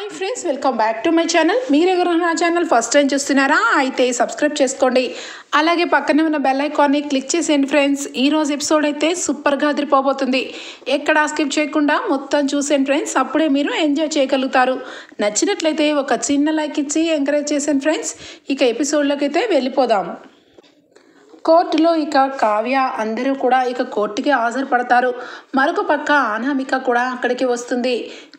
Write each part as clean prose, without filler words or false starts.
Hi friends, welcome back to my channel. మీరు ఎవరైనా నా ఛానల్ ఫస్ట్ టైం చూస్తున్నారా అయితే సబ్స్క్రైబ్ చేసుకోండి. అలాగే పక్కనే ఉన్న బెల్ ఐకాన్ని క్లిక్ చేసేయండి ఫ్రెండ్స్. ఈరోజు ఎపిసోడ్ అయితే సూపర్గా అదిరిపోబోతుంది. ఎక్కడా స్కిప్ చేయకుండా మొత్తం చూసేయండి ఫ్రెండ్స్. అప్పుడే మీరు ఎంజాయ్ చేయగలుగుతారు. నచ్చినట్లయితే ఒక చిన్న లైక్ ఇచ్చి ఎంకరేజ్ చేసేయండి ఫ్రెండ్స్. ఇక ఎపిసోడ్లోకి అయితే వెళ్ళిపోదాం. కోర్టులో ఇక కావ్య అందరూ కూడా ఇక కోర్టుకి హాజరుపడతారు. మరొక పక్క అనామిక కూడా అక్కడికి వస్తుంది.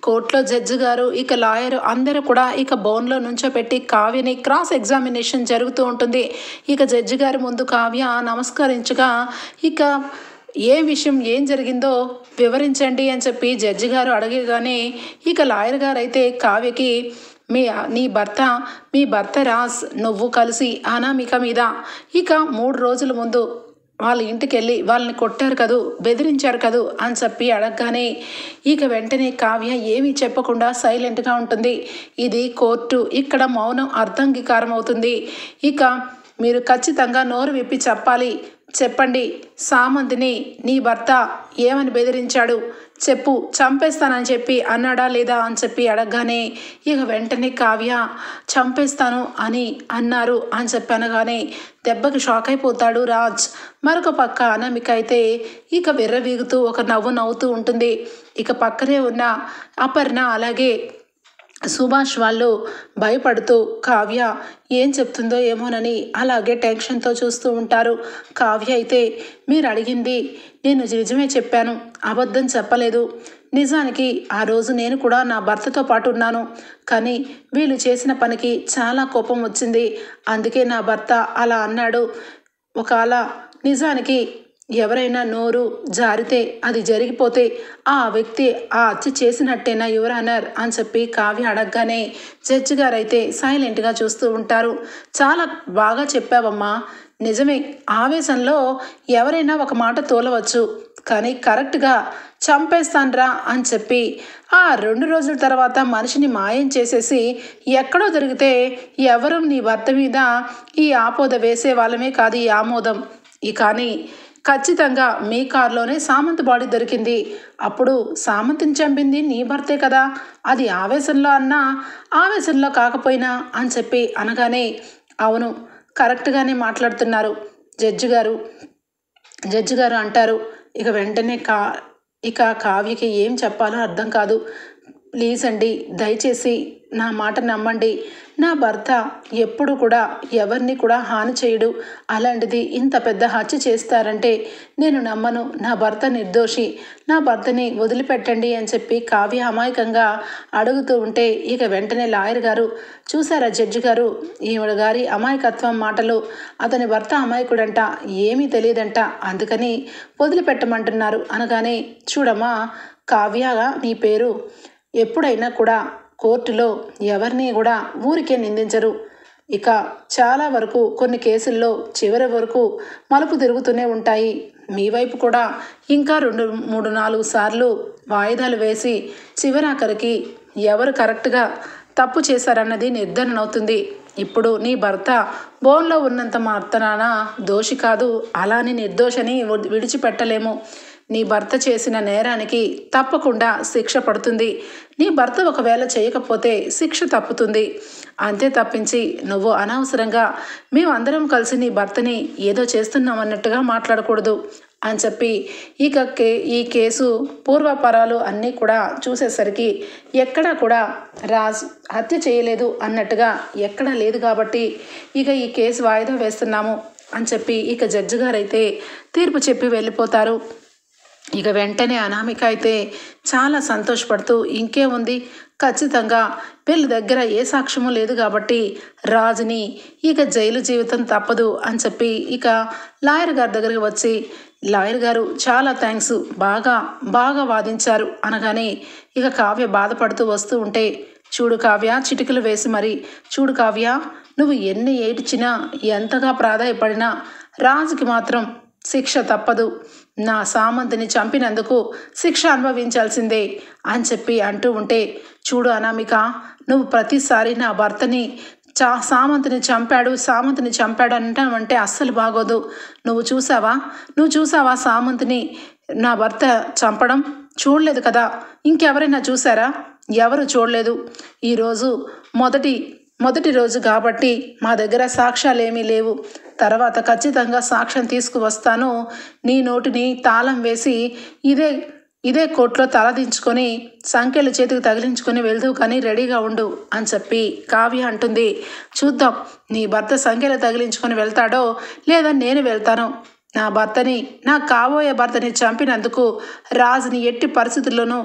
కోర్టులో జడ్జి గారు ఇక లాయర్ అందరూ కూడా ఇక బోన్లో నుంచోపెట్టి కావ్యని క్రాస్ ఎగ్జామినేషన్ జరుగుతూ ఉంటుంది. ఇక జడ్జి గారి ముందు కావ్య నమస్కరించగా ఇక ఏం జరిగిందో వివరించండి అని చెప్పి జడ్జి గారు అడగగానే ఇక లాయర్ గారు అయితే కావ్యకి మీ భర్త రాజ్ నువ్వు కలిసి అనామిక మీద ఇక 3 రోజుల ముందు వాళ్ళ ఇంటికి వెళ్ళి వాళ్ళని కొట్టారు కదూ, బెదిరించారు కదూ అని చెప్పి అడగగానే ఇక వెంటనే కావ్య ఏమీ చెప్పకుండా సైలెంట్గా ఉంటుంది. ఇది కోర్టు, ఇక్కడ మౌనం అర్థంగీకారం అవుతుంది. ఇక మీరు ఖచ్చితంగా నోరు విప్పి చెప్పండి, సామంతిని నీ భర్త ఏమని బెదిరించాడు చెప్పు, చంపేస్తానని చెప్పి అన్నాడా లేదా అని చెప్పి అడగగానే ఇక వెంటనే కావ్య చంపేస్తాను అని అన్నారు అని చెప్పి అనగానే దెబ్బకి షాక్ అయిపోతాడు రాజ్. మరొక పక్క అనామిక అయితే ఇక విర్రవీగుతూ ఒక నవ్వు నవ్వుతూ ఉంటుంది. ఇక పక్కనే ఉన్న అపర్ణ అలాగే సుభాష్ వాళ్ళు భయపడుతూ కావ్య ఏం చెప్తుందో ఏమోనని అలాగే టెన్షన్తో చూస్తూ ఉంటారు. కావ్య అయితే మీరు అడిగింది నేను నిజమే చెప్పాను, అబద్ధం చెప్పలేదు. నిజానికి ఆ రోజు నేను కూడా నా భర్తతో పాటు ఉన్నాను. కానీ వీళ్ళు చేసిన పనికి చాలా కోపం వచ్చింది, అందుకే నా భర్త అలా అన్నాడు. ఒకవేళ నిజానికి ఎవరైనా నోరు జారితే అది జరిగిపోతే ఆ వ్యక్తి ఆ హత్య చేసినట్టేనా యువర్ ఆనర్ అని చెప్పి కావ్య అడగగానే జడ్జి గారు అయితే సైలెంట్గా చూస్తూ ఉంటారు. చాలా బాగా చెప్పావమ్మా, నిజమే, ఆవేశంలో ఎవరైనా ఒక మాట తోలవచ్చు, కానీ కరెక్ట్గా చంపేస్తాన్రా అని చెప్పి ఆ 2 రోజుల తర్వాత మనిషిని మాయం చేసేసి ఎక్కడో దొరికితే ఎవరు నీ భర్త మీద ఈ ఆపోద వేసే వాళ్ళమే కాదు ఈ ఆమోదం. కానీ ఖచ్చితంగా మీ కారులోనే సామంత్ బాడీ దొరికింది. అప్పుడు సామంత్ని చంపింది నీ భర్తే కదా, అది ఆవేశంలో అన్నా ఆవేశంలో కాకపోయినా అని చెప్పి అనగానే అవును, కరెక్ట్గానే మాట్లాడుతున్నారు జడ్జి గారు అంటారు. ఇక వెంటనే కావ్యకి ఏం చెప్పాలో అర్థం కాదు. ప్లీజ్ అండి, దయచేసి నా మాట నమ్మండి. నా భర్త ఎప్పుడు కూడా ఎవరిని కూడా హాని చేయడు. అలాంటిది ఇంత పెద్ద హత్య చేస్తారంటే నేను నమ్మను. నా భర్త నిర్దోషి, నా భర్తని వదిలిపెట్టండి అని చెప్పి కావ్య అమాయకంగా అడుగుతూ ఉంటే ఇక వెంటనే లాయర్ గారు చూసారా జడ్జి గారు, ఈవిడ గారి అమాయకత్వం మాటలు, అతని భర్త అమాయకుడంట, ఏమీ తెలియదంట, అందుకని వదిలిపెట్టమంటున్నారు అనగానే చూడమ్మా కావ్యగా నీ పేరు, ఎప్పుడైనా కూడా కోర్టులో ఎవరిని కూడా ఊరికే నిందించరు. ఇక చాలా వరకు కొన్ని కేసుల్లో చివరి వరకు మలుపు తిరుగుతూనే ఉంటాయి. మీ వైపు కూడా ఇంకా 2, 3, 4 సార్లు వాయిదాలు వేసి చివరాఖరికి ఎవరు కరెక్ట్గా తప్పు చేశారన్నది నిర్ధారణ అవుతుంది. ఇప్పుడు నీ భర్త బోన్లో ఉన్నంత మాత్రాన దోషి కాదు, అలాని నిర్దోషని విడిచిపెట్టలేము. నీ భర్త చేసిన నేరానికి తప్పకుండా శిక్ష పడుతుంది. నీ భర్త ఒకవేళ చేయకపోతే శిక్ష తప్పుతుంది. అంతే తప్పించి నువ్వు అనవసరంగా మేమందరం కలిసి నీ భర్తని ఏదో చేస్తున్నాం అన్నట్టుగా మాట్లాడకూడదు అని చెప్పి ఇక ఈ కేసు పూర్వపరాలు అన్నీ కూడా చూసేసరికి ఎక్కడా కూడా రాజ్ హత్య చేయలేదు అన్నట్టుగా ఎక్కడా లేదు కాబట్టి ఇక ఈ కేసు వాయిదా వేస్తున్నాము అని చెప్పి ఇక జడ్జి గారు అయితే తీర్పు చెప్పి వెళ్ళిపోతారు. ఇక వెంటనే అనామిక అయితే చాలా సంతోషపడుతూ ఇంకేముంది, ఖచ్చితంగా వీళ్ళ దగ్గర ఏ సాక్ష్యము లేదు కాబట్టి రాజుని ఇక జైలు జీవితం తప్పదు అని చెప్పి ఇక లాయర్ గారి దగ్గరికి వచ్చి లాయర్ గారు చాలా థ్యాంక్స్, బాగా వాదించారు అనగానే ఇక కావ్య బాధపడుతూ వస్తూ ఉంటే చూడు కావ్య, చిటికలు వేసి మరి చూడు కావ్య, నువ్వు ఎన్ని ఏడ్చినా ఎంతగా ప్రాధాయపడినా రాజుకి మాత్రం శిక్ష తప్పదు. నా సామంతిని చంపినందుకు శిక్ష అనుభవించాల్సిందే అని చెప్పి అంటూ ఉంటే చూడు అనామిక, నువ్వు ప్రతిసారి నా భర్తని సామంతిని చంపాడు అంటావంటే అస్సలు బాగోదు. నువ్వు చూసావా సామంతిని నా భర్త చంపడం? చూడలేదు కదా, ఇంకెవరైనా చూసారా? ఎవరు చూడలేదు. ఈరోజు మొదటి రోజు కాబట్టి మా దగ్గర సాక్ష్యాలు ఏమీ లేవు. తర్వాత ఖచ్చితంగా సాక్ష్యం తీసుకువస్తాను. నీ నోటిని తాళం వేసి ఇదే కోర్టులో తలదించుకొని సంఖ్యలు చేతికి తగిలించుకొని వెళ్తూ కానీ రెడీగా ఉండు అని చెప్పి కావ్య అంటుంది. చూద్దాం నీ భర్త సంఖ్యలు తగిలించుకొని వెళ్తాడో లేదా నేను వెళ్తాను. నా భర్తని, నా కాబోయే భర్తని చంపినందుకు రాజుని ఎట్టి పరిస్థితుల్లోనూ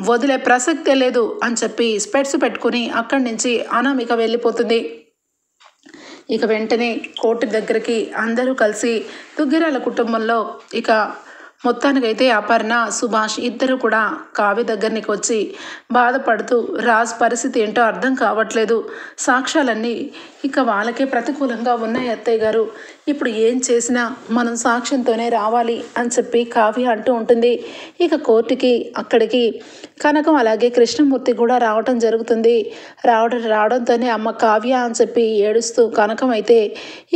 వదిలే ప్రసక్తే లేదు అని చెప్పి స్పెట్స్ పెట్టుకుని అక్కడి నుంచి అనామిక వెళ్ళిపోతుంది. ఇక వెంటనే కోర్టు దగ్గరికి అందరూ కలిసి దుగ్గిరాల కుటుంబంలో ఇక మొత్తానికైతే అపర్ణ, సుభాష్ ఇద్దరు కూడా కావ్య దగ్గరికి వచ్చి బాధపడుతూ రాజ్ పరిస్థితి ఏంటో అర్థం కావట్లేదు, సాక్ష్యాలన్నీ ఇక వాళ్ళకే ప్రతికూలంగా ఉన్నాయి అత్తయ్య గారు, ఇప్పుడు ఏం చేసినా మనం సాక్ష్యంతోనే రావాలి అని చెప్పి కావ్య అంటూ ఉంటుంది. ఇక కోర్టుకి అక్కడికి కనకం అలాగే కృష్ణమూర్తి కూడా రావటం జరుగుతుంది. రావడంతోనే అమ్మ కావ్య అని చెప్పి ఏడుస్తూ కనకం అయితే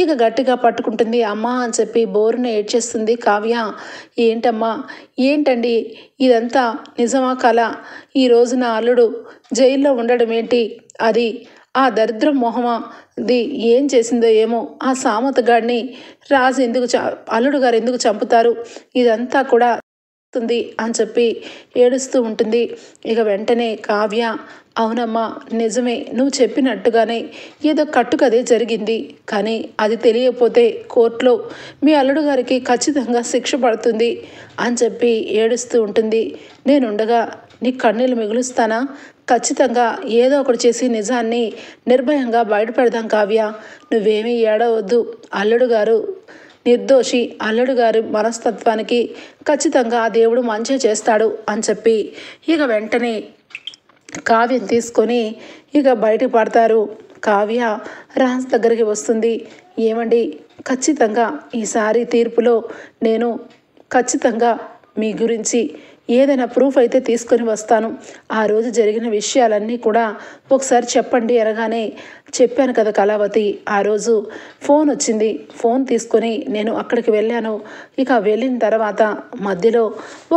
ఇక గట్టిగా పట్టుకుంటుంది. అమ్మ అని చెప్పి బోరున ఏడ్చేస్తుంది కావ్య. ఏంటమ్మా, ఏంటండి ఇదంతా నిజమా కల? ఈరోజు నా అల్లుడు జైల్లో ఉండడం ఏంటి? అది ఆ దరిద్రం మొహమది ఏం చేసిందో ఏమో. ఆ సామతగాడిని రాజు అల్లుడు గారు ఎందుకు చంపుతారు? ఇదంతా కూడా అని చెప్పి ఏడుస్తూ ఉంటుంది. ఇక వెంటనే కావ్య, అవునమ్మా నిజమే, నువ్వు చెప్పినట్టుగానే ఏదో కట్టుకదే జరిగింది, కానీ అది తెలియకపోతే కోర్టులో మీ అల్లుడు గారికి ఖచ్చితంగా శిక్ష పడుతుంది అని చెప్పి ఏడుస్తూ ఉంటుంది. నేనుండగా నీ కన్నీళ్ళు మిగులుస్తానా? ఖచ్చితంగా ఏదో ఒకటి చేసి నిజాన్ని నిర్భయంగా బయటపెడదాం కావ్య, నువ్వేమీ ఏడవద్దు. అల్లుడు గారు నిర్దోషి, అల్లుడు గారి మనస్తత్వానికి ఖచ్చితంగా ఆ దేవుడు మంచి చేస్తాడు అని చెప్పి ఇక వెంటనే కావ్యం తీసుకొని ఇక బయటకు పడతారు. కావ్య రాజ్ దగ్గరికి వస్తుంది. ఏమండి, ఖచ్చితంగా ఈసారి తీర్పులో నేను ఖచ్చితంగా మీ గురించి ఏదైనా ప్రూఫ్ అయితే తీసుకొని వస్తాను. ఆ రోజు జరిగిన విషయాలన్నీ కూడా ఒకసారి చెప్పండి అనగానే, చెప్పాను కదా కళావతి, ఆ రోజు ఫోన్ వచ్చింది, ఫోన్ తీసుకొని నేను అక్కడికి వెళ్ళాను. ఇక వెళ్ళిన తర్వాత మధ్యలో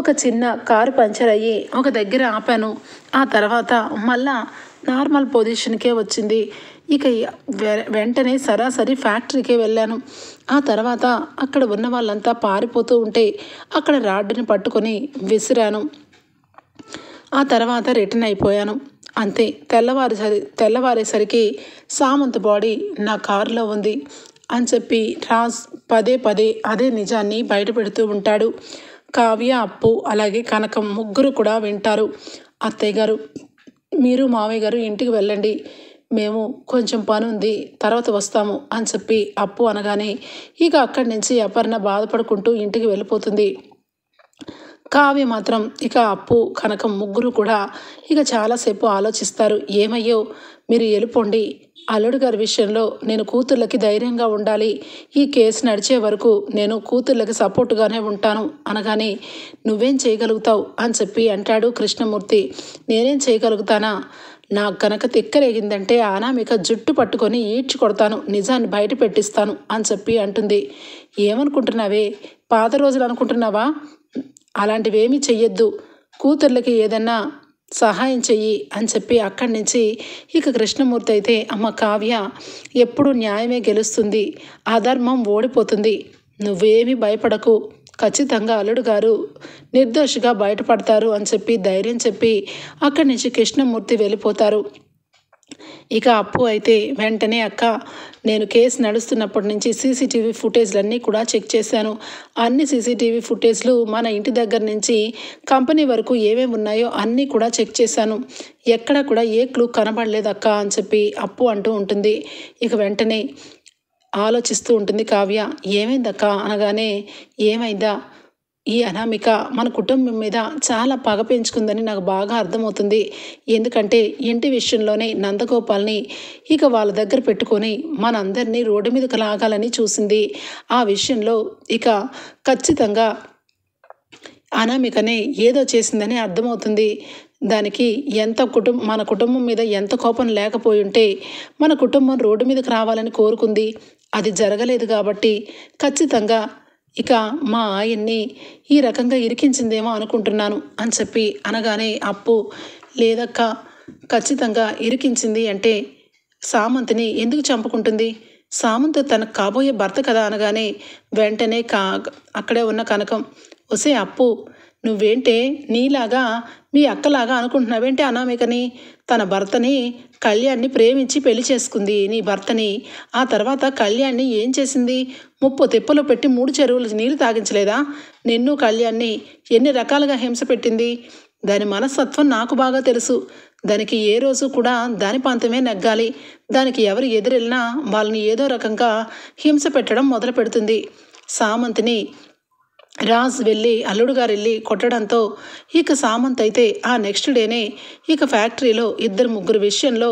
ఒక చిన్న కారు పంచర్ అయ్యి ఒక దగ్గర ఆపాను. ఆ తర్వాత మళ్ళా నార్మల్ పొజిషన్కే వచ్చింది. ఇక వెంటనే సరాసరి ఫ్యాక్టరీకే వెళ్ళాను. ఆ తర్వాత అక్కడ ఉన్న వాళ్ళంతా పారిపోతూ ఉంటే అక్కడ రాడ్డుని పట్టుకొని విసిరాను. ఆ తర్వాత రిటర్న్ అయిపోయాను. అంతే. తెల్లవారేసరికి సామంత్ బాడీ నా కారులో ఉంది అని చెప్పి రాజ్ పదే అదే నిజాన్ని బయటపెడుతూ ఉంటాడు. కావ్య, అప్పు అలాగే కనకం ముగ్గురు కూడా వింటారు. అత్తయ్య గారు, మీరు మావయ్య గారు ఇంటికి వెళ్ళండి, మేము కొంచెం పని ఉంది, తర్వాత వస్తాము అని చెప్పి అప్పు అనగానే ఇక అక్కడి నుంచి అపర్ణ బాధపడుకుంటూ ఇంటికి వెళ్ళిపోతుంది. కావ్య మాత్రం ఇక అప్పు, కనకం ముగ్గురు కూడా ఇక చాలాసేపు ఆలోచిస్తారు. ఏమయ్యో, మీరు వెళ్ళిపోండి, అల్లుడు గారి విషయంలో నేను కూతుర్లకి ధైర్యంగా ఉండాలి, ఈ కేసు నడిచే వరకు నేను కూతుర్లకి సపోర్టుగానే ఉంటాను అనగానే, నువ్వేం చేయగలుగుతావు అని చెప్పి అంటాడు కృష్ణమూర్తి. నేనేం చేయగలుగుతానా? నాకు కనుక తిక్కరేగిందంటే అనామిక జుట్టు పట్టుకొని ఈడ్చి కొడతాను, నిజాన్ని బయట పెట్టిస్తాను అని చెప్పి అంటుంది. ఏమనుకుంటున్నావే, పాత రోజులు అనుకుంటున్నావా? అలాంటివేమీ చెయ్యొద్దు, కూతుర్లకి ఏదన్నా సహాయం చెయ్యి అని చెప్పి అక్కడి నుంచి ఇక కృష్ణమూర్తి అయితే, అమ్మ కావ్య, ఎప్పుడు న్యాయమే గెలుస్తుంది, అధర్మం ఓడిపోతుంది, నువ్వేమీ భయపడకు, ఖచ్చితంగా అల్లుడు గారు నిర్దోషిగా బయటపడతారు అని చెప్పి ధైర్యం చెప్పి అక్కడి నుంచి కృష్ణమూర్తి వెళ్ళిపోతారు. ఇక అప్పు అయితే వెంటనే, అక్క, నేను కేసు నడుస్తున్నప్పటి నుంచి సీసీటీవీ ఫుటేజ్లన్నీ కూడా చెక్ చేశాను. అన్ని సీసీటీవీ ఫుటేజ్లు మన ఇంటి దగ్గర నుంచి కంపెనీ వరకు ఏమేమి ఉన్నాయో అన్నీ కూడా చెక్ చేశాను. ఎక్కడ కూడా ఏ క్లూ కనబడలేదు అక్క అని చెప్పి అప్పు అంటూ ఉంటుంది. ఇక వెంటనే ఆలోచిస్తూ ఉంటుంది కావ్య. ఏమైందక్క అనగానే, ఏమైందా, ఈ అనామిక మన కుటుంబం మీద చాలా పగ పెంచుకుందని నాకు బాగా అర్థమవుతుంది. ఎందుకంటే ఇంటి విషయంలోనే నందగోపాల్ని ఇక వాళ్ళ దగ్గర పెట్టుకొని మనందరినీ రోడ్డు మీదకి లాగాలని చూసింది. ఆ విషయంలో ఇక ఖచ్చితంగా అనామికనే ఏదో చేసిందని అర్థమవుతుంది. దానికి మన కుటుంబం మీద ఎంత కోపం లేకపోయి ఉంటే మన కుటుంబం రోడ్డు మీదకి రావాలని కోరుకుంది. అది జరగలేదు కాబట్టి ఖచ్చితంగా ఇక మా ఆయన్ని ఈ రకంగా ఇరికించిందేమో అనుకుంటున్నాను అని చెప్పి అనగానే అప్పు, లేదక్క, ఖచ్చితంగా ఇరికించింది అంటే సామంత్ని ఎందుకు చంపుకుంటుంది? సామంత్ తనకు కాబోయే భర్త కదా అనగానే వెంటనే అక్కడే ఉన్న కనకం, ఒసే అప్పు, నువ్వేంటే నీలాగా మీ అక్కలాగా అనుకుంటున్నావేంటి అనామికని? తన భర్తని కళ్యాణ్ని ప్రేమించి పెళ్లి చేసుకుంది నీ భర్తని. ఆ తర్వాత కళ్యాణ్ని ఏం చేసింది? ముప్పు తిప్పలు పెట్టి 3 చెరువులు నీళ్లు తాగించలేదా? నిన్ను కళ్యాణ్ని ఎన్ని రకాలుగా హింస పెట్టింది? దాని మనస్తత్వం నాకు బాగా తెలుసు. దానికి ఏ రోజు కూడా దాని పంతమే నెగ్గాలి. దానికి ఎవరు ఎదురెళ్ళినా వాళ్ళని ఏదో రకంగా హింస పెట్టడం మొదలు పెడుతుంది. సామంత్ని రాజ్ వెళ్ళి అల్లుడు గారు వెళ్ళి కొట్టడంతో ఇక సామంత్ అయితే ఆ నెక్స్ట్ డేనే ఇక ఫ్యాక్టరీలో 2-3 విషయంలో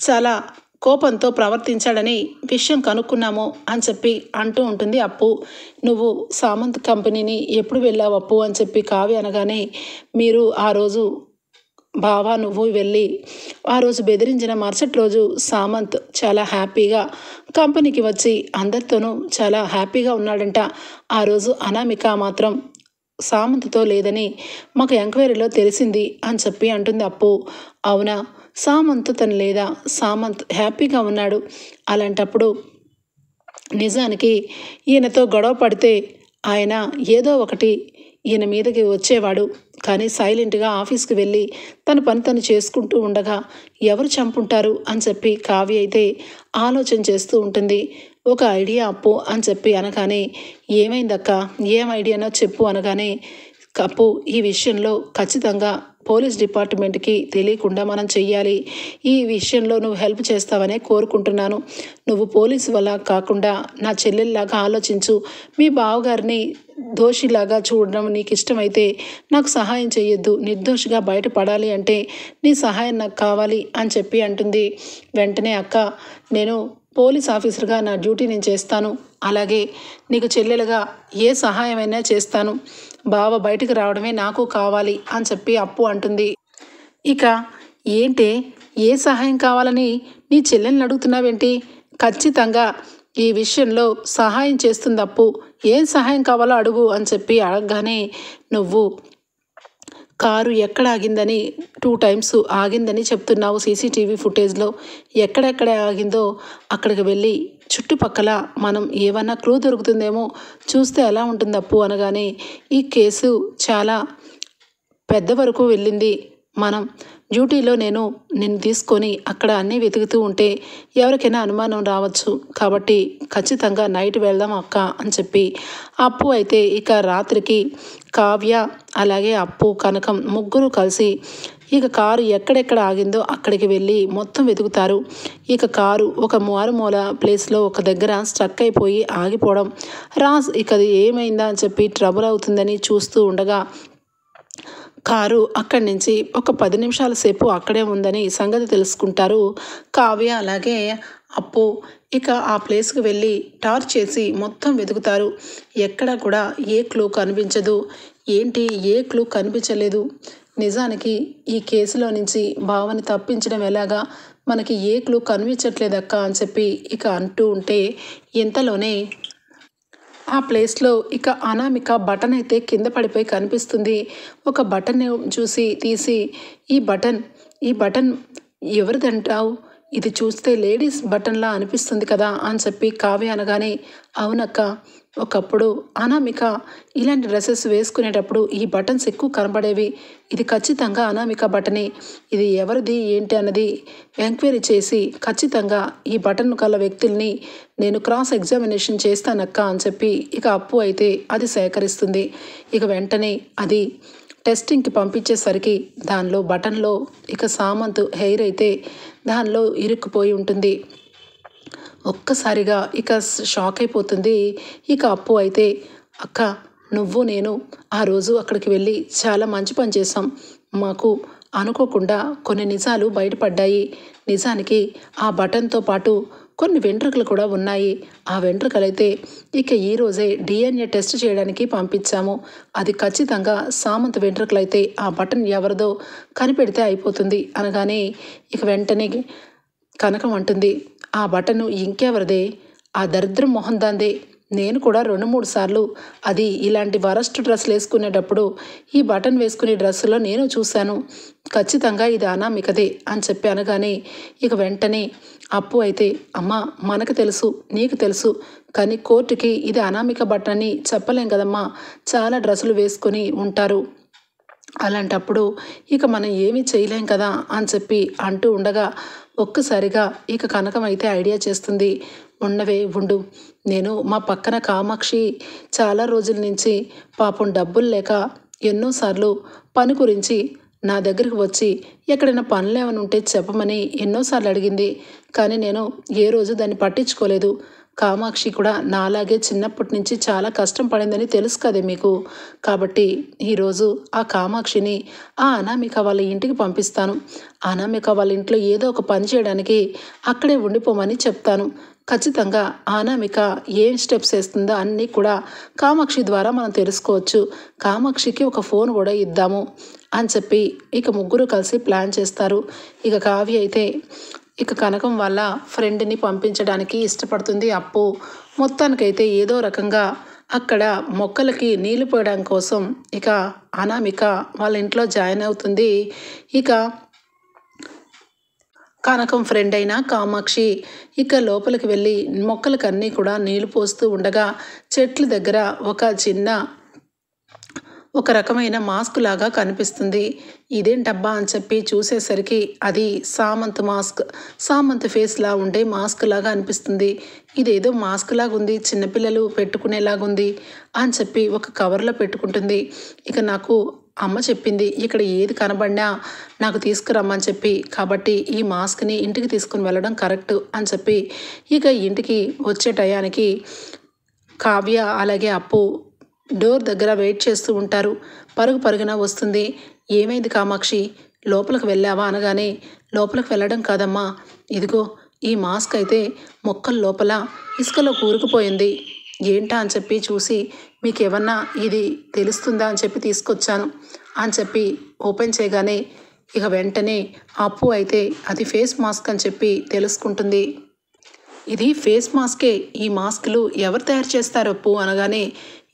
చాలా కోపంతో ప్రవర్తించాడని విషయం కనుక్కున్నాము అని చెప్పి అంటూ ఉంటుంది అప్పు. నువ్వు సామంత్ కంపెనీని ఎప్పుడు వెళ్ళావు అప్పు అని చెప్పి కావ్య అనగానే, మీరు ఆ రోజు బావా నువ్వు వెళ్ళి ఆ రోజు బెదిరించిన మరుసటి రోజు సామంత్ చాలా హ్యాపీగా కంపెనీకి వచ్చి అందరితోనూ చాలా హ్యాపీగా ఉన్నాడంట. ఆ రోజు అనామిక మాత్రం సామంత్తో లేదని మాకు ఎంక్వైరీలో తెలిసింది అని చెప్పి అంటుంది అప్పు. అవునా, సామంత్ తను లేదా? సామంత్ హ్యాపీగా ఉన్నాడు. అలాంటప్పుడు నిజానికి ఈయనతో గొడవ పడితే ఆయన ఏదో ఒకటి ఈయన మీదకి వచ్చేవాడు. కానీ సైలెంట్గా ఆఫీస్కి వెళ్ళి తన పని తను చేసుకుంటూ ఉండగా ఎవరు చంపుంటారు అని చెప్పి కావ్య అయితే ఆలోచన చేస్తూ ఉంటుంది. ఒక ఐడియా అప్పు అని చెప్పి అనగానే, ఏమైందక్క, ఏం ఐడియానో చెప్పు అనగానే, అప్పు ఈ విషయంలో ఖచ్చితంగా పోలీస్ డిపార్ట్మెంట్కి తెలియకుండా మనం చెయ్యాలి. ఈ విషయంలో నువ్వు హెల్ప్ చేస్తావనే కోరుకుంటున్నాను. నువ్వు పోలీసు వల్ల కాకుండా నా చెల్లెల్లాగా ఆలోచించు. మీ బావగారిని దోషిలాగా చూడడం నీకు ఇష్టమైతే నాకు సహాయం చేయొద్దు. నిర్దోషిగా బయటపడాలి అంటే నీ సహాయం నాకు కావాలి అని చెప్పి అంటుంది. వెంటనే అక్క, నేను పోలీస్ ఆఫీసర్గా నా డ్యూటీ నేను చేస్తాను. అలాగే నీకు చెల్లెలుగా ఏ సహాయమైనా చేస్తాను. బావ బయటకు రావడమే నాకు కావాలి అని చెప్పి అప్పు అంటుంది. ఇక ఏంటే, ఏ సహాయం కావాలని నీ చెల్లెల్ని అడుగుతున్నావేంటి? ఖచ్చితంగా ఈ విషయంలో సహాయం చేస్తుంది అప్పు. ఏం సహాయం కావాలో అడుగు అని చెప్పి అడగగానే, నువ్వు కారు ఎక్కడ ఆగిందని 2 టైమ్స్ ఆగిందని చెప్తున్నావు సీసీటీవీ ఫుటేజ్లో. ఎక్కడెక్కడ ఆగిందో అక్కడికి వెళ్ళి చుట్టుపక్కల మనం ఏమన్నా క్లూ దొరుకుతుందేమో చూస్తే ఎలా ఉంటుంది అప్పు అనగానే, ఈ కేసు చాలా పెద్ద వరకు వెళ్ళింది. మనం డ్యూటీలో నిన్ను తీసుకొని అక్కడ అన్నీ వెతుకుతూ ఉంటే ఎవరికైనా అనుమానం రావచ్చు. కాబట్టి ఖచ్చితంగా నైట్ వెళ్దాం అక్క అని చెప్పి అప్పు అయితే ఇక రాత్రికి కావ్య అలాగే అప్పు కనకం ముగ్గురు కలిసి ఇక కారు ఎక్కడెక్కడ ఆగిందో అక్కడికి వెళ్ళి మొత్తం వెతుకుతారు. ఇక కారు ఒక మారుమూల ప్లేస్లో ఒక దగ్గర స్ట్రక్ అయిపోయి ఆగిపోవడం, రాజ్ ఇక అది ఏమైందా అని చెప్పి ట్రబుల్ అవుతుందని చూస్తూ ఉండగా కారు అక్కడి నుంచి ఒక 10 నిమిషాల సేపు అక్కడే ఉందని సంగతి తెలుసుకుంటారు కావ్య అలాగే అప్పు. ఇక ఆ ప్లేస్కి వెళ్ళి టార్చ్ చేసి మొత్తం వెతుకుతారు. ఎక్కడ కూడా ఏ క్లూ కనిపించదు. ఏంటి, ఏ క్లూ కనిపించలేదు? నిజానికి ఈ కేసులో నుంచి బావని తప్పించడం ఎలాగా, మనకి ఏ క్లూ కనిపించట్లేదక్క అని చెప్పి ఇక అంటూ ఉంటే ఇంతలోనే ఆ ప్లేస్లో ఇక అనామిక బటన్ అయితే కింద పడిపోయి కనిపిస్తుంది. ఒక బటన్ చూసి తీసి, ఈ బటన్ ఎవరిదంటావు? ఇది చూస్తే లేడీస్ బటన్లా అనిపిస్తుంది కదా అని చెప్పి కావ్య అనగానే, అవునక్క, ఒకప్పుడు అనామిక ఇలాంటి డ్రెస్సెస్ వేసుకునేటప్పుడు ఈ బటన్స్ ఎక్కువ కనబడేవి. ఇది ఖచ్చితంగా అనామిక బటనే. ఇది ఎవరిది ఏంటి అన్నది ఎంక్వైరీ చేసి ఖచ్చితంగా ఈ బటన్ కల వ్యక్తుల్ని నేను క్రాస్ ఎగ్జామినేషన్ చేస్తానక్క అని చెప్పి ఇక అప్పు అయితే అది సేకరిస్తుంది. ఇక వెంటనే అది టెస్టింగ్కి పంపించేసరికి దానిలో బటన్లో ఇక సామంత్ హెయిర్ అయితే దానిలో ఇరుక్కుపోయి ఉంటుంది. ఒక్కసారిగా ఇక షాక్ అయిపోతుంది. ఇక అప్పు అయితే, అక్క, నువ్వు నేను ఆ రోజు అక్కడికి వెళ్ళి చాలా మంచి పని చేసాం. మాకు అనుకోకుండా కొన్ని నిజాలు బయటపడ్డాయి. నిజానికి ఆ బటన్తో పాటు కొన్ని వెంట్రుకలు కూడా ఉన్నాయి. ఆ వెంట్రుకలైతే ఇక ఈరోజే DNA టెస్ట్ చేయడానికి పంపించాము. అది ఖచ్చితంగా సామంత్ వెంట్రుకలైతే ఆ బటన్ ఎవరిదో కనిపెడితే అయిపోతుంది అనగానే ఇక వెంటనే కనకం అంటుంది, ఆ బటను ఇంకెవరిదే? ఆ దరిద్రం మొహం దాందే. నేను కూడా 2-3 సార్లు అది ఇలాంటి వరస్ట్ డ్రెస్సులు వేసుకునేటప్పుడు ఈ బటన్ వేసుకునే డ్రెస్సులో నేను చూశాను. ఖచ్చితంగా ఇది అనామికదే అని చెప్పి అనగానే ఇక వెంటనే అప్పు అయితే అమ్మా మనకు తెలుసు నీకు తెలుసు కానీ కోర్టుకి ఇది అనామిక బటన్ అని చెప్పలేం కదమ్మా, చాలా డ్రెస్సులు వేసుకొని ఉంటారు, అలాంటప్పుడు ఇక మనం ఏమీ చేయలేం కదా అని చెప్పి అంటూ ఉండగా ఒక్కసారిగా ఇక కనకం అయితే ఐడియా చేస్తుంది. ఉండవే ఉండు, నేను మా పక్కన కామాక్షి చాలా రోజుల నుంచి పాపం డబ్బులు లేక ఎన్నోసార్లు పని గురించి నా దగ్గరికి వచ్చి ఎక్కడైనా పనులు ఏమైనా ఉంటే చెప్పమని ఎన్నోసార్లు అడిగింది. కానీ నేను ఏ రోజు దాన్ని పట్టించుకోలేదు. కామాక్షి కూడా నాలాగే చిన్నప్పటి నుంచి చాలా కష్టం పడిందని తెలుసు కదే మీకు. కాబట్టి ఈరోజు ఆ కామాక్షిని ఆ అనామిక వాళ్ళ ఇంటికి పంపిస్తాను. అనామిక వాళ్ళ ఇంట్లో ఏదో ఒక పని చేయడానికి అక్కడే ఉండిపోమని చెప్తాను. ఖచ్చితంగా అనామిక ఏం స్టెప్స్ వేస్తుందో అన్నీ కూడా కామాక్షి ద్వారా మనం తెలుసుకోవచ్చు. కామాక్షికి ఒక ఫోన్ కూడా ఇద్దాము అని చెప్పి ఇక ముగ్గురు కలిసి ప్లాన్ చేస్తారు. ఇక కావ్య అయితే ఇక కనకం వాళ్ళ ఫ్రెండ్ని పంపించడానికి ఇష్టపడుతుంది. అప్పు మొత్తానికైతే ఏదో రకంగా అక్కడ మొక్కలకి నీళ్లు పోయడం కోసం ఇక అనామిక వాళ్ళ ఇంట్లో జాయిన్ అవుతుంది. ఇక కనకం ఫ్రెండ్ అయిన కామాక్షి ఇక లోపలికి వెళ్ళి మొక్కలకన్నీ కూడా నీళ్లు పోస్తూ ఉండగా చెట్ల దగ్గర ఒక రకమైన మాస్క్ లాగా కనిపిస్తుంది. ఇదేంటబ్బా అని చెప్పి చూసేసరికి అది సామంత్ ఫేస్లా ఉండే మాస్క్ లాగా అనిపిస్తుంది. ఇదేదో మాస్క్ లాగా ఉంది, చిన్నపిల్లలు పెట్టుకునేలాగుంది అని చెప్పి ఒక కవర్లో పెట్టుకుంటుంది. ఇక నాకు అమ్మ చెప్పింది ఇక్కడ ఏది కనబడినా నాకు తీసుకురమ్మని చెప్పి, కాబట్టి ఈ మాస్క్ని ఇంటికి తీసుకుని వెళ్ళడం కరెక్ట్ అని చెప్పి ఇక ఇంటికి వచ్చే టయానికి కావ్య అలాగే అప్పు డోర్ దగ్గర వెయిట్ చేస్తూ ఉంటారు. పరుగున వస్తుంది. ఏమైంది కామాక్షి, లోపలికి వెళ్ళావా అనగానే లోపలికి వెళ్ళడం కాదమ్మా, ఇదిగో ఈ మాస్క్ అయితే మొక్కల లోపల ఇసుకలో కూరుకుపోయింది. ఏంటా అని చెప్పి చూసి మీకేమన్నా ఇది తెలుస్తుందా అని చెప్పి తీసుకొచ్చాను అని చెప్పి ఓపెన్ చేయగానే ఇక వెంటనే అప్పు అయితే అది ఫేస్ మాస్క్ అని చెప్పి తెలుసుకుంటుంది. ఇది ఫేస్ మాస్కే, ఈ మాస్కులు ఎవరు తయారు చేస్తారు అప్పు అనగానే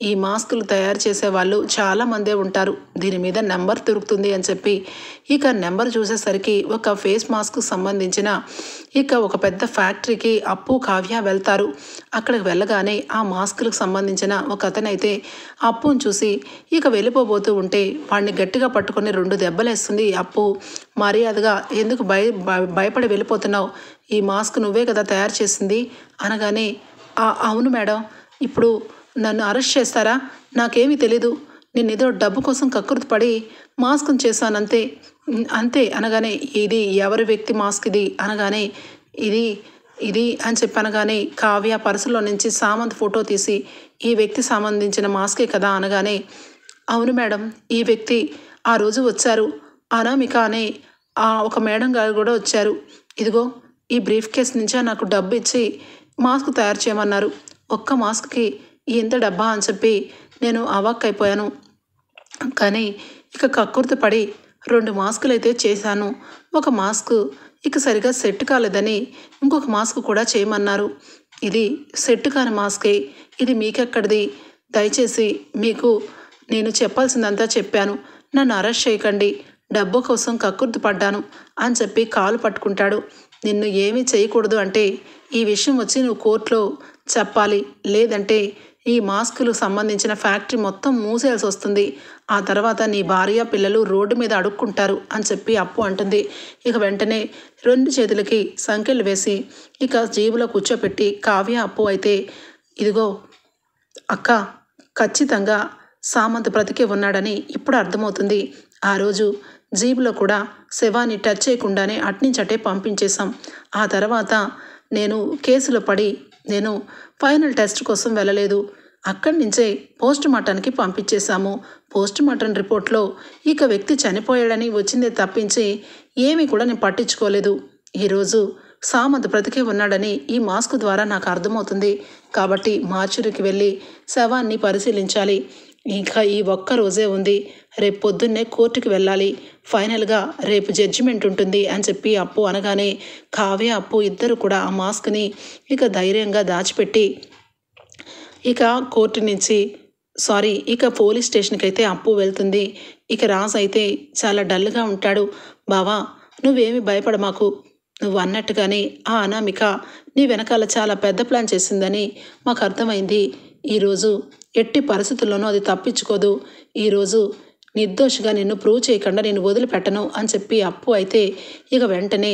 ఈ మాస్కులు తయారు చేసే వాళ్ళు చాలామందే ఉంటారు, దీని మీద నెంబర్ దొరుకుతుంది అని చెప్పి ఇక నెంబర్ చూసేసరికి ఒక ఫేస్ మాస్క్కు సంబంధించిన ఇక ఒక పెద్ద ఫ్యాక్టరీకి అప్పు కావ్య వెళ్తారు. అక్కడికి వెళ్ళగానే ఆ మాస్కులకు సంబంధించిన ఒక అతనైతే అప్పుని చూసి ఇక వెళ్ళిపోబోతూ ఉంటే వాడిని గట్టిగా పట్టుకొని 2 దెబ్బలేస్తుంది. అప్పు మర్యాదగా ఎందుకు భయపడి వెళ్ళిపోతున్నావు, ఈ మాస్క్ నువ్వే కదా తయారు చేసింది అనగానే అవును మేడం, ఇప్పుడు నన్ను అరెస్ట్ చేస్తారా, నాకేమీ తెలీదు, నేను ఏదో డబ్బు కోసం కక్కుర్తి పడి మాస్క్ను చేశానంతే అంతే అనగానే ఇది ఎవరి వ్యక్తి మాస్క్ ఇది అనగానే ఇది అని చెప్పనగానే కావ్య పర్సులో నుంచి సామంత్ ఫోటో తీసి ఈ వ్యక్తి సంబంధించిన మాస్కే కదా అనగానే అవును మేడం, ఈ వ్యక్తి ఆ రోజు వచ్చారు, అనామిక అనే ఒక మేడం గారు కూడా వచ్చారు, ఇదిగో ఈ బ్రీఫ్ కేస్ నుంచే నాకు డబ్బు ఇచ్చి మాస్క్ తయారు చేయమన్నారు, ఒక్క మాస్క్కి ఎంత డబ్బా అని చెప్పి నేను అవాక్కైపోయాను. కానీ ఇక కక్కుర్తి పడి 2 మాస్కులు అయితే చేశాను. ఒక మాస్క్ ఇక సరిగా సెట్ కాలేదని ఇంకొక మాస్క్ కూడా చేయమన్నారు, ఇది సెట్ కాని మాస్కే, ఇది మీకెక్కడిది, దయచేసి మీకు నేను చెప్పాల్సిందంతా చెప్పాను, నన్ను అరెస్ట్ చేయకండి, డబ్బు కోసం కక్కుర్తి పడ్డాను అని చెప్పి కాలు పట్టుకుంటాడు. నిన్ను ఏమీ చేయకూడదు అంటే ఈ విషయం వచ్చి నువ్వు కోర్టులో చెప్పాలి, లేదంటే ఈ మాస్కులు సంబంధించిన ఫ్యాక్టరీ మొత్తం మూసేయాల్సి వస్తుంది, ఆ తర్వాత నీ భార్య పిల్లలు రోడ్డు మీద అడుక్కుంటారు అని చెప్పి అప్పు అంటుంది. ఇక వెంటనే 2 చేతులకి సంకెళ్ళు వేసి ఇక జీబులో కూర్చోపెట్టి కావ్య అప్పు అయితే ఇదిగో అక్క, ఖచ్చితంగా సామంత్ బ్రతికే ఉన్నాడని ఇప్పుడు అర్థమవుతుంది. ఆ రోజు జీబులో కూడా శవాన్ని టచ్ చేయకుండానే అట్నుంచటే పంపించేశాం. ఆ తర్వాత నేను కేసులో పడి నేను ఫైనల్ టెస్ట్ కోసం వెళ్ళలేదు, అక్కడి నుంచే పోస్ట్ మార్టానికి పంపించేశాము. పోస్ట్ మార్టం రిపోర్ట్లో ఇక వ్యక్తి చనిపోయాడని వచ్చిందే తప్పించి ఏమీ కూడా నేను పట్టించుకోలేదు. ఈరోజు సామంత్ బ్రతికే ఉన్నాడని ఈ మాస్క్ ద్వారా నాకు అర్థమవుతుంది. కాబట్టి మార్చురికి వెళ్ళి శవాన్ని పరిశీలించాలి. ఇంకా ఈ ఒక్క రోజే ఉంది, రేపు పొద్దున్నే కోర్టుకి వెళ్ళాలి, ఫైనల్గా రేపు జడ్జిమెంట్ ఉంటుంది అని చెప్పి అప్పు అనగానే కావ్య అప్పు ఇద్దరు కూడా ఆ మాస్క్ని ఇక ధైర్యంగా దాచిపెట్టి ఇక కోర్టు నుంచి ఇక పోలీస్ స్టేషన్కి అయితే అప్పు వెళ్తుంది. ఇక రాజ్ అయితే చాలా డల్గా ఉంటాడు. బావా, నువ్వేమి భయపడ మాకు. నువ్వు అన్నట్టుగానే ఆ అనామిక నీ వెనకాల చాలా పెద్ద ప్లాన్ చేసిందని మాకు అర్థమైంది. ఈరోజు ఎట్టి పరిస్థితుల్లోనూ అది తప్పించుకోదు. ఈరోజు నిర్దోషిగా నిన్ను ప్రూవ్ చేయకుండా నేను వదిలిపెట్టను అని చెప్పి అప్పు అయితే ఇక వెంటనే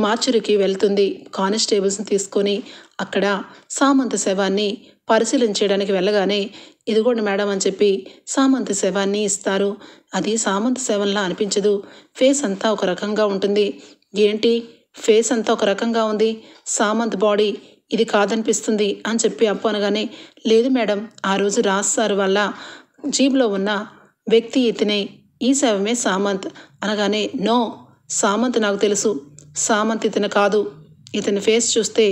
మార్చురికి వెళ్తుంది. కానిస్టేబుల్స్ని తీసుకొని అక్కడ సామంత శవాన్ని పరిశీలించడానికి వెళ్ళగానే ఇదిగోండి మేడం అని చెప్పి సామంత శవాన్ని ఇస్తారు. అది సామంత శవంలా అనిపించదు. ఫేస్ అంతా ఒక రకంగా ఉంటుంది. ఏంటి ఫేస్ అంతా ఒక రకంగా ఉంది, సామంత్ బాడీ ఇది కాదనిపిస్తుంది అని చెప్పి అప్పు అనగానే, లేదు మేడం, ఆ రోజు రాజ్ సార్ వల్ల జీప్లో ఉన్న వ్యక్తి ఇతనే, ఈ శవమే సామంత్ అనగానే, నో, సామంత్ నాకు తెలుసు, సామంత్ ఇతను కాదు. ఇతని ఫేస్ చూస్తే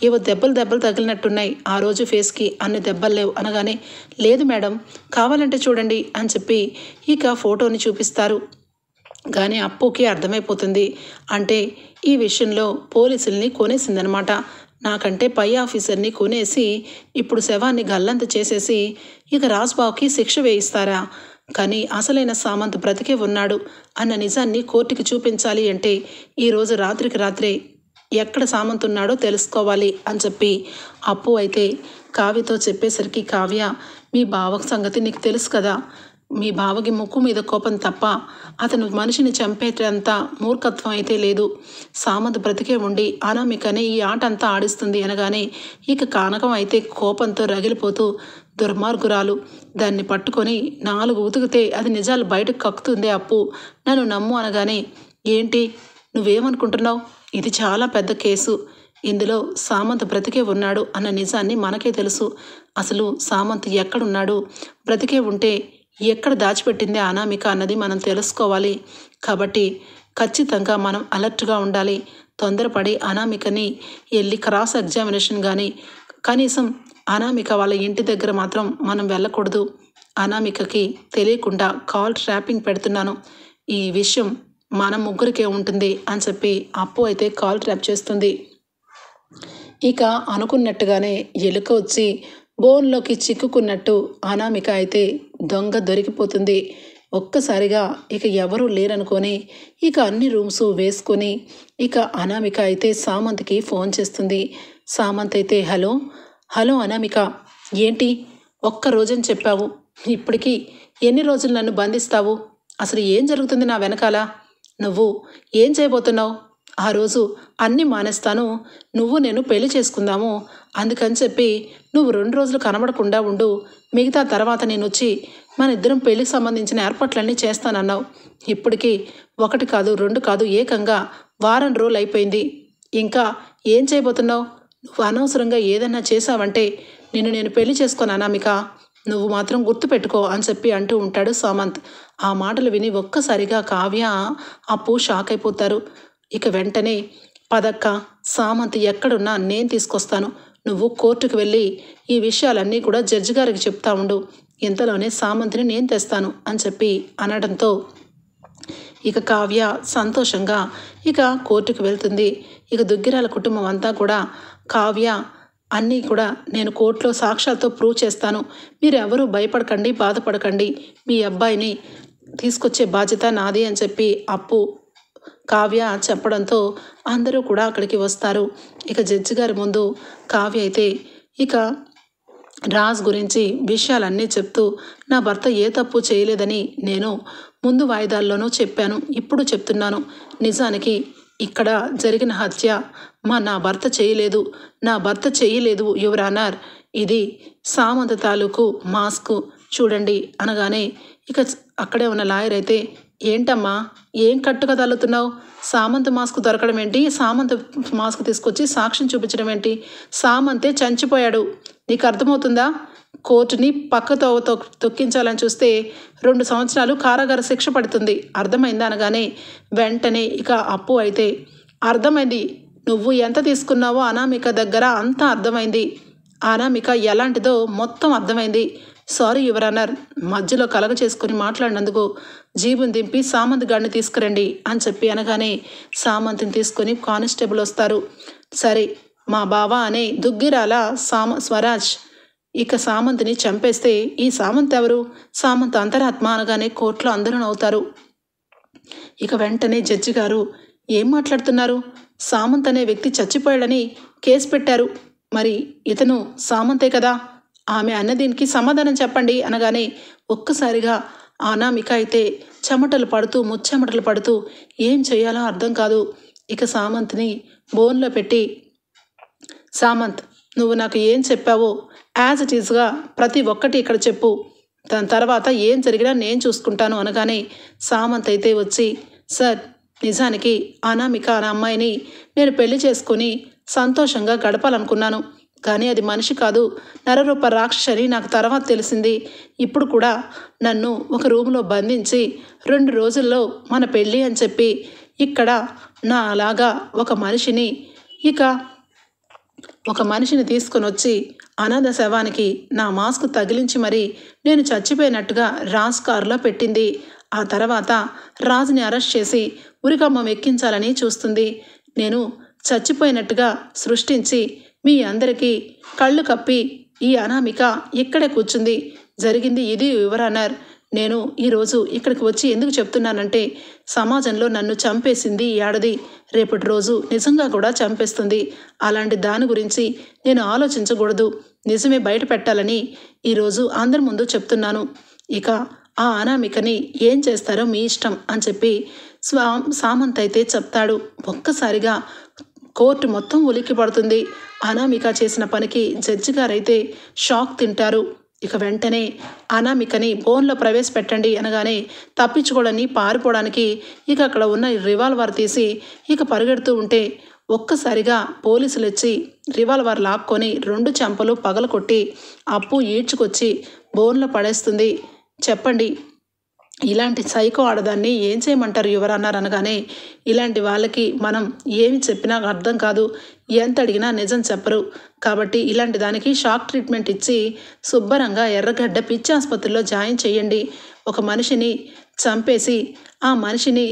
ఏవో దెబ్బలు తగిలినట్టున్నాయి, ఆ రోజు ఫేస్కి అన్ని దెబ్బలు లేవు అనగానే, లేదు మేడం, కావాలంటే చూడండి అని చెప్పి ఇక ఫోటోని చూపిస్తారు. కానీ అప్పుకి అర్థమైపోతుంది, అంటే ఈ విషయంలో పోలీసుల్ని కొనేసిందనమాట. నాకంటే పై ఆఫీసర్ని కొనేసి ఇప్పుడు శవాన్ని గల్లంత చేసేసి ఇక రాజ్బాబుకి శిక్ష వేయిస్తారా? కానీ అసలైన సామంత్ బ్రతికే ఉన్నాడు అన్న నిజాన్ని కోర్టుకి చూపించాలి అంటే ఈరోజు రాత్రికి రాత్రే ఎక్కడ సామంత్ ఉన్నాడో తెలుసుకోవాలి అని చెప్పి అప్పు అయితే కావ్యతో చెప్పేసరికి, కావ్య, మీ బావ సంగతి నీకు తెలుసు కదా, మీ బావకి ముక్కు మీద కోపం తప్ప అతను మనిషిని చంపేటంత మూర్ఖత్వం అయితే లేదు. సామంత్ బ్రతికే ఉండి అనామికనే ఈ ఆట అంతా ఆడిస్తుంది అనగానే ఇక కానకం అయితే కోపంతో రగిలిపోతూ, దుర్మార్గురాలు, దాన్ని పట్టుకొని 4 ఉతికితే అది నిజాలు బయటకు కక్కుతుంది అప్పు, నన్ను నమ్ము అనగానే, ఏంటి నువ్వేమనుకుంటున్నావు, ఇది చాలా పెద్ద కేసు, ఇందులో సామంత్ బ్రతికే ఉన్నాడు అన్న నిజాన్ని మనకే తెలుసు. అసలు సామంత్ ఎక్కడున్నాడు, బ్రతికే ఉంటే ఎక్కడ దాచిపెట్టిందే అనామిక అన్నది మనం తెలుసుకోవాలి. కాబట్టి ఖచ్చితంగా మనం అలర్ట్గా ఉండాలి. తొందరపడి అనామికని వెళ్ళి క్రాస్ ఎగ్జామినేషన్ కానీ కనీసం అనామిక వాళ్ళ ఇంటి దగ్గర మాత్రం మనం వెళ్ళకూడదు. అనామికకి తెలియకుండా కాల్ ట్రాపింగ్ పెడుతున్నాను, ఈ విషయం మన ముగ్గురికే ఉంటుంది అని చెప్పి అప్పు అయితే కాల్ ట్రాప్ చేస్తుంది. ఇక అనుకున్నట్టుగానే ఎలుక వచ్చి బోన్లోకి చిక్కుకున్నట్టు అనామిక అయితే దొంగ దొరికిపోతుంది. ఒక్కసారిగా ఇక ఎవరూ లేరనుకొని ఇక అన్ని రూమ్స్ వేసుకొని ఇక అనామిక అయితే సామంత్కి ఫోన్ చేస్తుంది. సామంత్ అయితే, హలో అనామిక, ఏంటి ఒక్క రోజని చెప్పావు, ఇప్పటికీ ఎన్ని రోజులు నన్ను బంధిస్తావు, అసలు ఏం జరుగుతుంది నా వెనకాల, నువ్వు ఏం చేయబోతున్నావు, ఆ రోజు అన్నీ మానేస్తాను, నువ్వు నేను పెళ్లి చేసుకుందాము, అందుకని చెప్పి నువ్వు 2 రోజులు కనబడకుండా ఉండు, మిగతా తర్వాత నేను వచ్చి మన ఇద్దరం పెళ్లికి సంబంధించిన ఏర్పాట్లన్నీ చేస్తానన్నావు. ఇప్పటికీ 1 కాదు 2 కాదు, ఏకంగా వారం రోజులు అయిపోయింది. ఇంకా ఏం చేయబోతున్నావు, నువ్వు అనవసరంగా ఏదన్నా చేశావంటే నేను పెళ్లి చేసుకోను అనామిక, నువ్వు మాత్రం గుర్తుపెట్టుకో అని చెప్పి అంటూ ఉంటాడు సామంత్. ఆ మాటలు విని ఒక్కసారిగా కావ్య అప్పు షాక్ అయిపోతారు. ఇక వెంటనే, పదక్క, సామంత్ ఎక్కడున్నా నేను తీసుకొస్తాను, నువ్వు కోర్టుకు వెళ్ళి ఈ విషయాలన్నీ కూడా జడ్జి గారికి చెప్తా ఉండు, ఇంతలోనే సామంత్ని నేను తెస్తాను అని చెప్పి అనడంతో ఇక కావ్య సంతోషంగా ఇక కోర్టుకు వెళ్తుంది. ఇక దుగ్గిరాల కుటుంబం అంతా కూడా, కావ్య అన్నీ కూడా నేను కోర్టులో సాక్ష్యాలతో ప్రూవ్ చేస్తాను, మీరు ఎవరూ భయపడకండి, బాధపడకండి, మీ అబ్బాయిని తీసుకొచ్చే బాధ్యత నాది అని చెప్పి అప్పు కావ్య చెప్పడంతో అందరూ కూడా అక్కడికి వస్తారు. ఇక జడ్జి గారి ముందు కావ్య అయితే ఇక రాజ్ గురించి విషయాలన్నీ చెప్తూ, నా భర్త ఏ తప్పు చేయలేదని నేను ముందు వాయిదాల్లోనూ చెప్పాను, ఇప్పుడు చెప్తున్నాను, నిజానికి ఇక్కడ జరిగిన హత్య నా భర్త చేయలేదు యువర్ ఆనర్, ఇది సామంత్ తాలూకు మాస్క్ చూడండి అనగానే ఇక అక్కడే ఉన్న లాయర్ అయితే, ఏంటమ్మా ఏం కట్టుగా తల్లుతున్నావు, సామంత్ మాస్క్ దొరకడం ఏంటి, సామంత్ మాస్క్ తీసుకొచ్చి సాక్ష్యం చూపించడం ఏంటి, సామంతే చనిపోయాడు, నీకు అర్థమవుతుందా, కోర్టుని పక్కతో తొక్కించాలని చూస్తే 2 సంవత్సరాలు కారాగార శిక్ష పడుతుంది, అర్థమైందా అనగానే వెంటనే ఇక అప్పు అయితే, అర్థమైంది, నువ్వు ఎంత తీసుకున్నావో అనామిక దగ్గర అంతా అర్థమైంది, అనామిక ఎలాంటిదో మొత్తం అర్థమైంది, సారీ యువర్ ఆనర్, మధ్యలో కలగ చేసుకుని మాట్లాడినందుకు జీబుని దింపి సామంత్ గాడిని తీసుకురండి అని చెప్పి అనగానే సామంత్ని తీసుకొని కానిస్టేబుల్ వస్తారు. సరే, మా బావ అనే దుగ్గిరాల స్వరాజ్ ఇక సామంత్ని చంపేస్తే ఈ సామంత్ ఎవరు, సామంత్ అంతరాత్మ అనగానే కోర్టులో అందరూ నవ్వుతారు. ఇక వెంటనే జడ్జి గారు, ఏం మాట్లాడుతున్నారు, సామంత్ అనే వ్యక్తి చచ్చిపోయాడని కేసు పెట్టారు, మరి ఇతను సామంతే కదా, ఆమె అన్న దీనికి సమాధానం చెప్పండి అనగానే ఒక్కసారిగా అనామిక అయితే చెమటలు పడుతూ ముచ్చెమటలు పడుతూ ఏం చేయాలో అర్థం కాదు. ఇక సామంత్ని బోన్లో పెట్టి, సామంత్ నువ్వు నాకు ఏం చెప్పావో యాజ్ ఇట్ ఈస్గా ప్రతి ఒక్కటి ఇక్కడ చెప్పు, దాని తర్వాత ఏం జరిగినా నేను చూసుకుంటాను అనగానే సామంత్ అయితే వచ్చి, సార్ నిజానికి అనామిక అనే అమ్మాయిని నేను పెళ్లి చేసుకుని సంతోషంగా గడపాలనుకున్నాను, కానీ అది మనిషి కాదు, నరరూప రాక్షసని నాకు తర్వాత తెలిసింది. ఇప్పుడు కూడా నన్ను ఒక రూమ్లో బంధించి 2 రోజుల్లో మన పెళ్ళి అని చెప్పి ఇక్కడ నా అలాగా ఒక మనిషిని తీసుకొని వచ్చి అనాథ శవానికి నా మాస్క్ తగిలించి మరీ నేను చచ్చిపోయినట్టుగా రాజ్ కారులో పెట్టింది. ఆ తర్వాత రాజుని అరెస్ట్ చేసి ఉరికమ్మం ఎక్కించాలని చూస్తుంది. నేను చచ్చిపోయినట్టుగా సృష్టించి మీ అందరికీ కళ్ళు కప్పి ఈ అనామిక ఇక్కడే కూర్చుంది. జరిగింది ఇది యువర్ ఆనర్. నేను ఈరోజు ఇక్కడికి వచ్చి ఎందుకు చెప్తున్నానంటే, సమాజంలో నన్ను చంపేసింది ఈ ఆడది, రేపటి రోజు నిజంగా కూడా చంపేస్తుంది. అలాంటి దాని గురించి నేను ఆలోచించకూడదు, నిజమే బయట పెట్టాలని ఈరోజు అందరి ముందు చెప్తున్నాను. ఇక ఆ అనామికని ఏం చేస్తారో మీ ఇష్టం అని చెప్పి సామంత్ అయితే చెప్తాడు. ఒక్కసారిగా కోర్టు మొత్తం ఉలిక్కి పడుతుంది. అనామిక చేసిన పనికి జడ్జి గారైతే షాక్ తింటారు. ఇక వెంటనే అనామికని బోన్లో ప్రవేశపెట్టండి అనగానే తప్పించుకోవడానికి పారిపోవడానికి ఇక అక్కడ ఉన్న రివాల్వర్ తీసి ఇక పరిగెడుతూ ఉంటే ఒక్కసారిగా పోలీసులు వచ్చి రివాల్వర్ లాక్కొని 2 చెంపలు పగలకొట్టి అప్పు ఈడ్చుకొచ్చి బోన్లో పడేస్తుంది. చెప్పండి, ఇలాంటి సైకో ఆడదాన్ని ఏం చేయమంటారు యువర్ అన్నారు అనగానే, ఇలాంటి వాళ్ళకి మనం ఏమి చెప్పినా అర్థం కాదు, ఎంత అడిగినా నిజం చెప్పరు, కాబట్టి ఇలాంటి దానికి షాక్ ట్రీట్మెంట్ ఇచ్చి శుభ్రంగా ఎర్రగడ్డ పిచ్చి ఆసుపత్రిలో జాయిన్ చేయండి. ఒక మనిషిని చంపేసి ఆ మనిషిని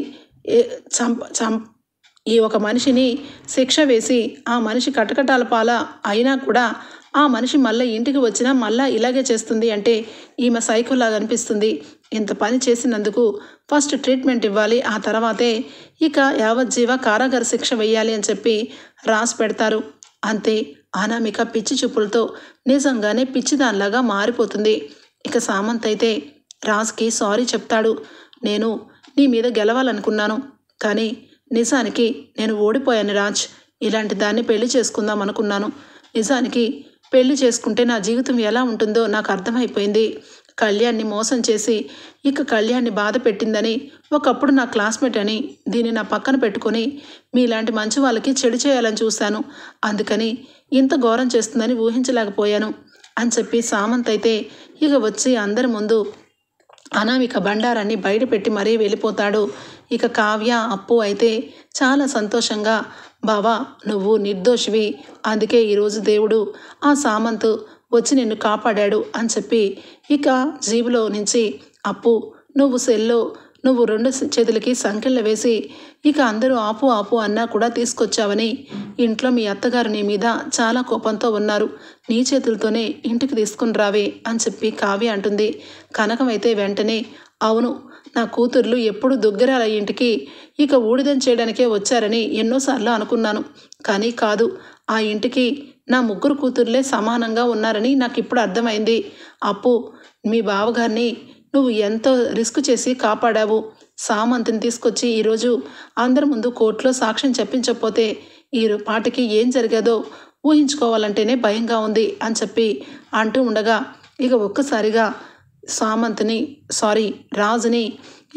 ఒక మనిషిని శిక్ష వేసి ఆ మనిషి కటకటాల పాల అయినా కూడా ఆ మనిషి మళ్ళీ ఇంటికి వచ్చినా మళ్ళీ ఇలాగే చేస్తుంది అంటే ఈమె సైకోలాగా అనిపిస్తుంది. ఇంత పని చేసినందుకు ఫస్ట్ ట్రీట్మెంట్ ఇవ్వాలి, ఆ తర్వాతే ఇక యావజ్జీవ కారాగార శిక్ష వేయాలి అని చెప్పి రాసి పెడతారు. అంతే, అనామిక పిచ్చి చూపులతో నిజంగానే పిచ్చిదానిలాగా మారిపోతుంది. ఇక సామంత్ అయితే రాజ్కి సారీ చెప్తాడు. నేను నీ మీద గెలవాలనుకున్నాను, కానీ నిజానికి నేను ఓడిపోయాను రాజ్. ఇలాంటి దాన్ని పెళ్లి చేసుకుందాం అనుకున్నాను. నిజానికి పెళ్లి చేసుకుంటే నా జీవితం ఎలా ఉంటుందో నాకు అర్థమైపోయింది. కళ్యాణ్ని మోసం చేసి ఇక కళ్యాణ్ని బాధ పెట్టిందని, ఒకప్పుడు నా క్లాస్మేట్ అని దీన్ని నా పక్కన పెట్టుకొని మీలాంటి మంచి వాళ్ళకి చెడు చేయాలని చూశాను. అందుకని ఇంత ఘోరం చేస్తుందని ఊహించలేకపోయాను అని చెప్పి సామంత్ అయితే ఇక వచ్చి అందరి ముందు అనామిక బండారాన్ని బయటపెట్టి మరీ వెళ్ళిపోతాడు. ఇక కావ్య అప్పు అయితే చాలా సంతోషంగా, బావా నువ్వు నిర్దోషివి, అందుకే ఈరోజు దేవుడు ఆ సామంత్ వచ్చి నిన్ను కాపాడాడు అని చెప్పి ఇక జీబులో నుంచి అప్పు నువ్వు సెల్లో నువ్వు 2 చేతులకి సంకెళ్ళ వేసి ఇక అందరూ ఆపు ఆపు అన్నా కూడా తీసుకొచ్చావని, ఇంట్లో మీ అత్తగారు నీ మీద చాలా కోపంతో ఉన్నారు, నీ చేతులతోనే ఇంటికి తీసుకుని రావే అని చెప్పి కావ్య అంటుంది. కనకమైతే వెంటనే, అవును నా కూతుర్లు ఎప్పుడు దుగ్గరాల ఇంటికి ఇక ఊడిదం చేయడానికే వచ్చారని ఎన్నోసార్లు అనుకున్నాను, కానీ కాదు, ఆ ఇంటికి నా 3 కూతుర్లే సమానంగా ఉన్నారని నాకు ఇప్పుడు అర్థమైంది. అప్పు మీ బావగారిని నువ్వు ఎంతో రిస్క్ చేసి కాపాడావు. సామంత్ని తీసుకొచ్చి ఈరోజు అందరి ముందు కోర్టులో సాక్ష్యం చెప్పించకపోతే ఈ పాటికి ఏం జరిగేదో ఊహించుకోవాలంటేనే భయంగా ఉంది అని చెప్పి అంటూ ఉండగా ఇక ఒక్కసారిగా రాజుని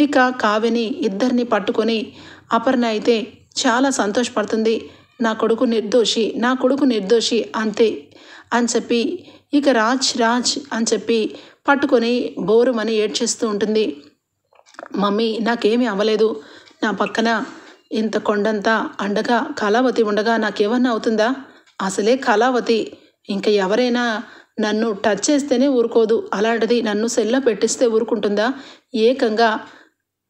ఇక కావ్యని ఇద్దరిని పట్టుకొని అపర్ణ అయితే చాలా సంతోషపడుతుంది. నా కొడుకు నిర్దోషి అంతే అని చెప్పి ఇక రాజ్ అని చెప్పి పట్టుకొని బోరుమని ఏడ్చేస్తూ ఉంటుంది. మమ్మీ నాకేమీ అవ్వలేదు, నా పక్కన ఇంత కొండంతా అండగా కళావతి ఉండగా నాకేమన్నా అవుతుందా? అసలే కళావతి ఇంకా ఎవరైనా నన్ను టచ్ చేస్తేనే ఊరుకోదు, అలాంటిది నన్ను సెల్లో పెట్టిస్తే ఊరుకుంటుందా? ఏకంగా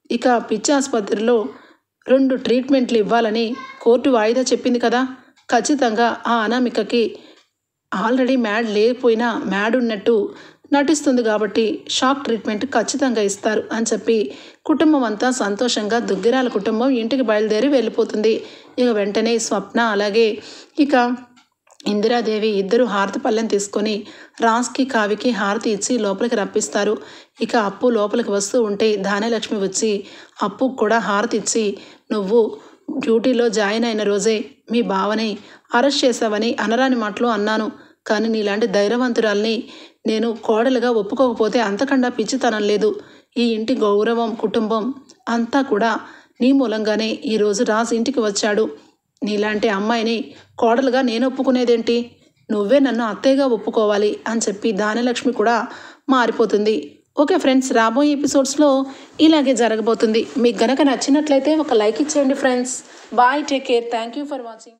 ఇక పిచ్చి ఆసుపత్రిలో 2 ట్రీట్మెంట్లు ఇవ్వాలని కోర్టు వాయిదా చెప్పింది కదా, ఖచ్చితంగా ఆ అనామికకి ఆల్రెడీ మ్యాడ్ లేకపోయినా మ్యాడ్ ఉన్నట్టు నటిస్తుంది కాబట్టి షాక్ ట్రీట్మెంట్ ఖచ్చితంగా ఇస్తారు అని చెప్పి కుటుంబం అంతా సంతోషంగా దుగ్గిరాల కుటుంబం ఇంటికి బయలుదేరి వెళ్ళిపోతుంది. ఇక వెంటనే స్వప్న అలాగే ఇక ఇందిరాదేవి ఇద్దరు హారతి పళ్ళెం తీసుకొని రాజ్కి కావికి హారతి ఇచ్చి లోపలికి రప్పిస్తారు. ఇక అప్పు లోపలికి వస్తూ ఉంటే ధాన్యలక్ష్మి వచ్చి అప్పు కూడా హారతి ఇచ్చి నువ్వు డ్యూటీలో జాయిన్ అయిన రోజే మీ బావని అరెస్ట్ చేశావని అనరాని మాటలు అన్నాను, కానీ నీలాంటి ధైర్యవంతురాల్ని నేను కోడలుగా ఒప్పుకోకపోతే అంతకన్నా పిచ్చితనం లేదు. ఈ ఇంటి గౌరవం కుటుంబం అంతా కూడా నీ మూలంగానే ఈరోజు రాజ్ ఇంటికి వచ్చాడు. నీలాంటి అమ్మాయిని కోడలుగా నేను ఒప్పుకునేదేంటి, నువ్వే నన్ను అత్తయ్యగా ఒప్పుకోవాలి అని చెప్పి ధాన్యలక్ష్మి కూడా మారిపోతుంది. ఓకే ఫ్రెండ్స్, రాబోయే ఎపిసోడ్స్లో ఇలాగే జరగబోతుంది. మీకు గనక నచ్చినట్లయితే ఒక లైక్ ఇచ్చేయండి friends. Bye, take care, thank you for watching.